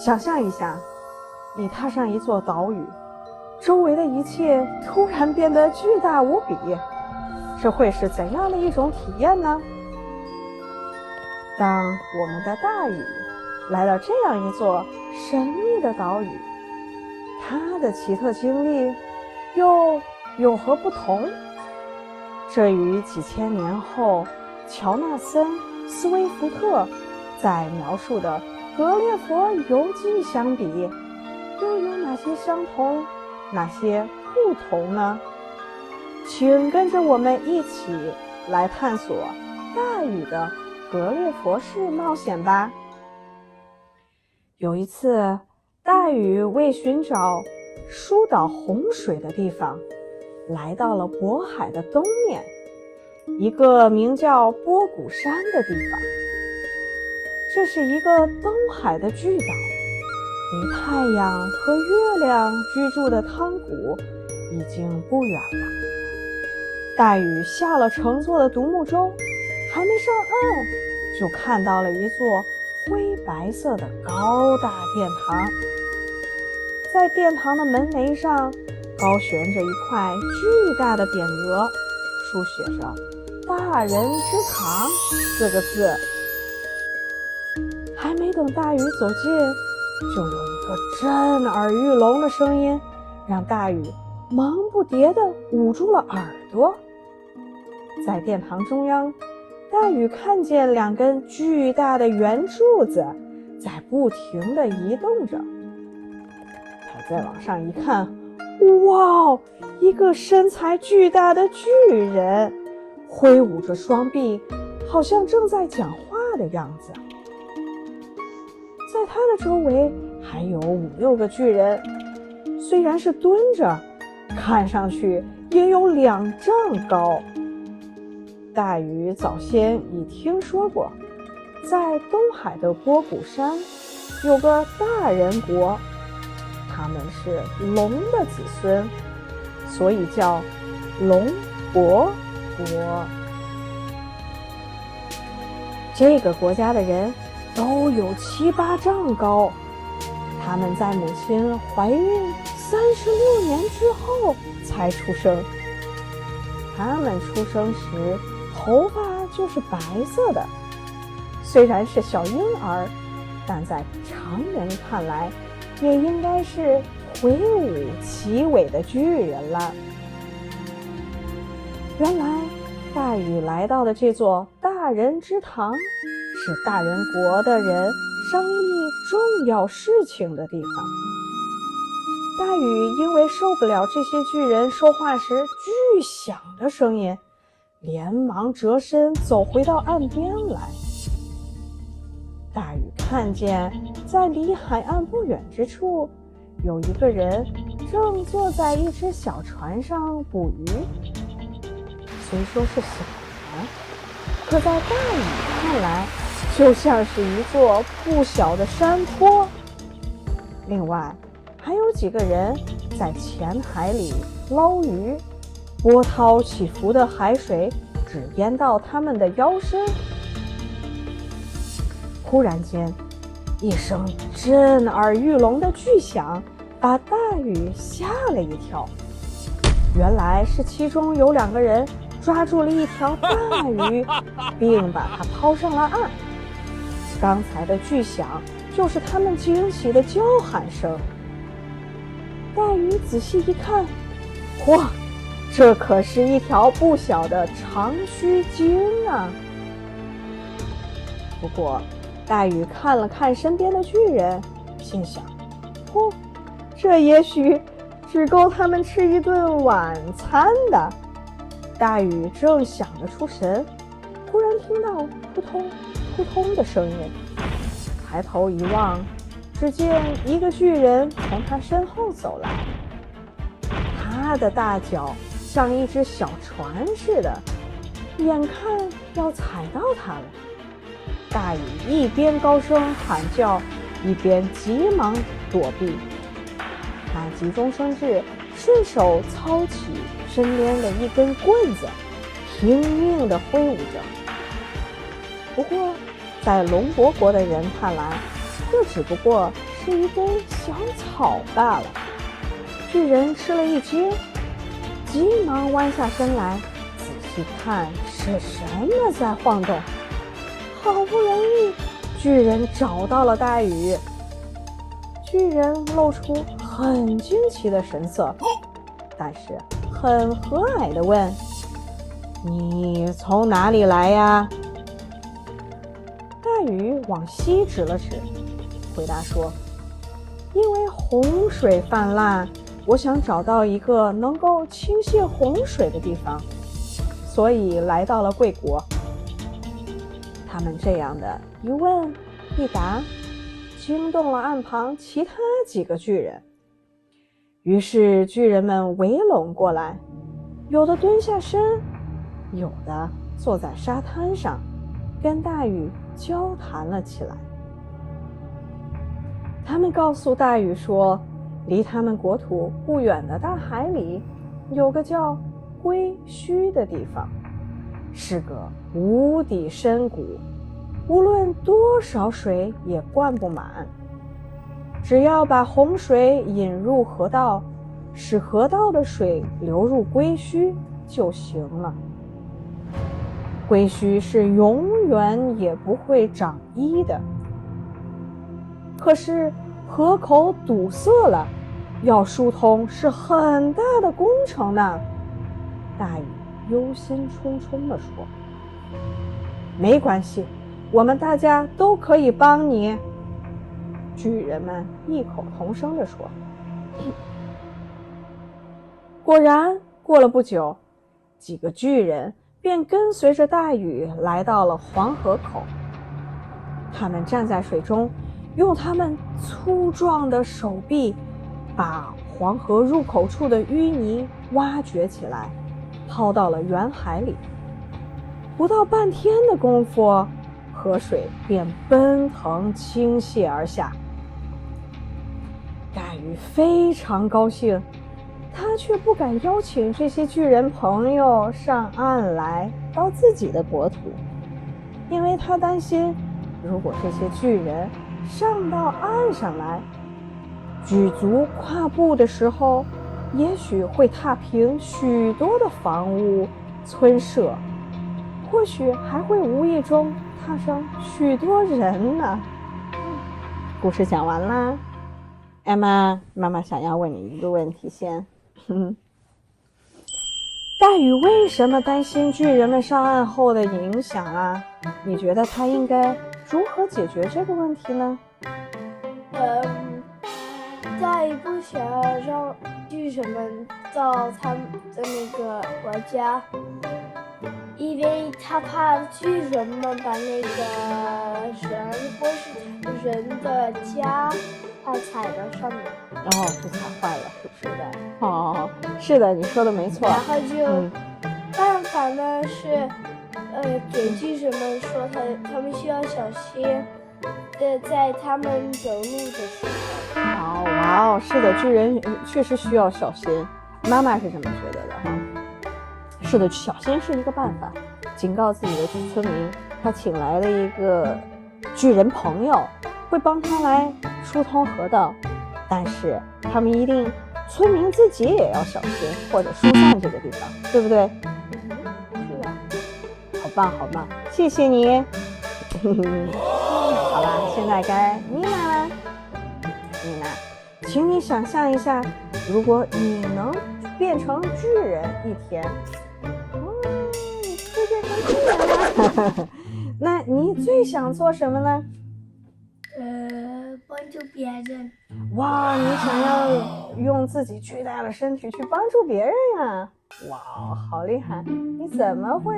想象一下，你踏上一座岛屿，周围的一切突然变得巨大无比，这会是怎样的一种体验呢？当我们的大禹来到这样一座神秘的岛屿，他的奇特经历又有何不同？这与几千年后乔纳森·斯威夫特在描述的《格列佛游记》相比，又有哪些相同，哪些不同呢？请跟着我们一起来探索大禹的格列佛式冒险吧。有一次，大禹为寻找疏导洪水的地方，来到了渤海的东面，一个名叫波谷山的地方。这是一个东海的巨岛，离太阳和月亮居住的汤谷已经不远了。大禹下了乘坐的独木舟，还没上岸，就看到了一座灰白色的高大殿堂。在殿堂的门楣上高悬着一块巨大的匾额，书写着“大人之堂”4个字。还没等大禹走近，就有一个震耳欲聋的声音，让大禹忙不迭地捂住了耳朵。在殿堂中央，大禹看见2根巨大的圆柱子在不停地移动着。他再往上一看，哇，一个身材巨大的巨人，挥舞着双臂，好像正在讲话的样子。在他的周围还有5、6个巨人，虽然是蹲着，看上去也有2丈高。大禹早先已听说过，在东海的波谷山有个大人国，他们是龙的子孙，所以叫龙伯国。这个国家的人都有7、8丈高，他们在母亲怀孕36年之后才出生。他们出生时头发就是白色的，虽然是小婴儿，但在常人看来也应该是魁梧奇伟的巨人了。原来大禹来到的这座大人之堂，是大人国的人商议重要事情的地方。大禹因为受不了这些巨人说话时巨响的声音，连忙折身走回到岸边来。大禹看见在离海岸不远之处，有一个人正坐在一只小船上捕鱼。虽说是小船，可在大禹看来就像是一座不小的山坡。另外还有几个人在浅海里捞鱼，波涛起伏的海水只淹到他们的腰身。忽然间，一声震耳欲聋的巨响把大禹吓了一跳。原来是其中有2个人抓住了一条大鱼，并把它抛上了岸。刚才的巨响就是他们惊喜的叫喊声。大禹仔细一看，哇，这可是一条不小的长须鲸啊！不过大禹看了看身边的巨人，心想，这也许只够他们吃一顿晚餐的。大禹正想得出神，忽然听到扑通扑通的声音，抬头一望，只见一个巨人从他身后走来。他的大脚像一只小船似的，眼看要踩到他了。大禹一边高声喊叫，一边急忙躲避。他急中生智，顺手操起身边的一根棍子，拼命地挥舞着。不过在龙伯国的人看来，这只不过是一根小草罢了。巨人吃了一惊，急忙弯下身来，仔细看是什么在晃动。好不容易，巨人找到了大禹。巨人露出很惊奇的神色，但是很和蔼地问：“你从哪里来呀？”大禹往西指了指，回答说：“因为洪水泛滥，我想找到一个能够倾泻洪水的地方，所以来到了贵国。”他们这样的一问一答，惊动了岸旁其他几个巨人。于是巨人们围拢过来，有的蹲下身，有的坐在沙滩上，跟大禹交谈了起来。他们告诉大禹说，离他们国土不远的大海里，有个叫龟墟的地方，是个无底深谷，无论多少水也灌不满。只要把洪水引入河道，使河道的水流入龟墟就行了。龟墟是永远也不会长一的。可是河口堵塞了，要疏通是很大的工程呢。大禹忧心忡忡地说：“没关系，我们大家都可以帮你。”巨人们异口同声地说。果然，过了不久，几个巨人便跟随着大禹来到了黄河口。他们站在水中，用他们粗壮的手臂把黄河入口处的淤泥挖掘起来，抛到了远海里。不到半天的功夫，河水便奔腾倾泻而下。大禹非常高兴，他却不敢邀请这些巨人朋友上岸来到自己的国土，因为他担心，如果这些巨人上到岸上来，举足跨步的时候，也许会踏平许多的房屋、村舍，或许还会无意中踏上许多人呢。故事讲完啦，艾玛，妈妈想要问你一个问题先。大禹为什么担心巨人们上岸后的影响啊？你觉得他应该如何解决这个问题呢？大禹不想要让巨人们到他们的那个国家，因为他怕巨人们把那个人或是人的家他踩到上面，就踩坏了，是不是的？哦，是的，你说的没错。然后就办法呢是，给巨人们说他们需要小心，在他们走路的时候。哇哦，是的，巨人确实需要小心，妈妈是这么觉得的哈。是的，小心是一个办法，警告自己的村民，他请来的一个巨人朋友会帮他来疏通河道，但是他们一定村民自己也要小心，或者疏散这个地方，对不对？是的。好棒好棒，谢谢你。好啦，现在该妮娜啦。妮娜，请你想象一下，如果你能变成巨人一天，你会变成巨人啦。那你最想做什么呢？帮助别人。哇，你想要用自己巨大的身体去帮助别人呀？哇，好厉害！你怎么会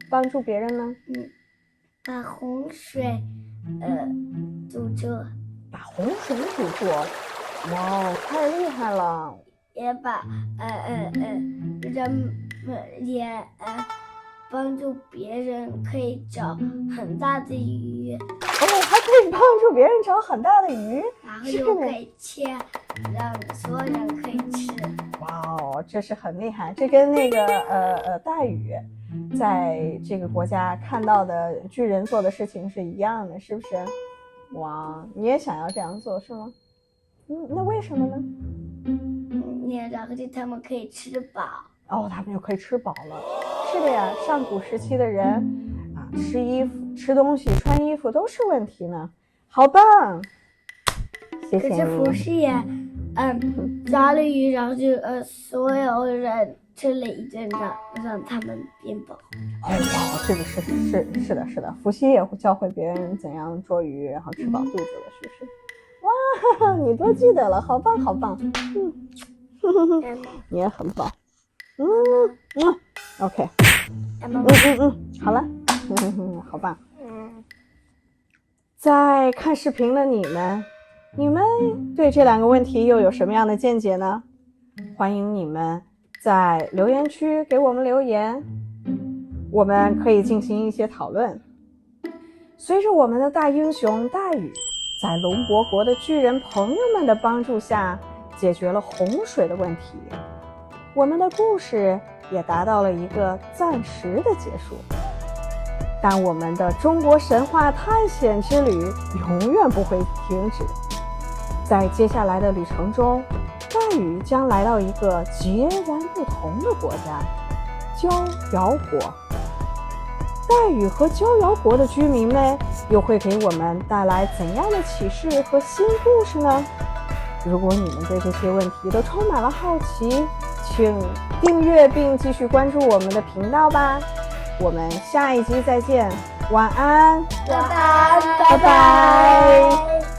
帮助别人呢？把洪水堵住。把洪水堵住？哇，太厉害了！也把人们也帮助别人可以找很大的鱼。还可以帮助别人找很大的鱼，然后又可以切，让所有人可以吃。哇哦，这是很厉害！这跟那个大禹在这个国家看到的巨人做的事情是一样的，是不是？哇，你也想要这样做是吗？那为什么呢？然后就他们可以吃饱。哦，他们就可以吃饱了。是的呀，上古时期的人啊，吃衣服、吃东西、穿衣服都是问题呢。好棒，谢谢你。可是服饰也，抓了鱼，然后就所有人吃了一阵，让他们变饱。哦，这个是的，伏羲也教会别人怎样捉鱼，然后吃饱肚子了，是不是？哇，你都记得了，好棒好棒。你也很棒。OK。好了，好棒。在看视频的你们对这2个问题又有什么样的见解呢？欢迎你们在留言区给我们留言，我们可以进行一些讨论。随着我们的大英雄大禹在龙伯国的巨人朋友们的帮助下解决了洪水的问题，我们的故事也达到了一个暂时的结束。但我们的中国神话探险之旅永远不会停止。在接下来的旅程中，大禹将来到一个截然不同的国家——鲛瑶国。大禹和鲛瑶国的居民们又会给我们带来怎样的启示和新故事呢？如果你们对这些问题都充满了好奇，请订阅并继续关注我们的频道吧。我们下一集再见，晚安，拜拜，拜拜。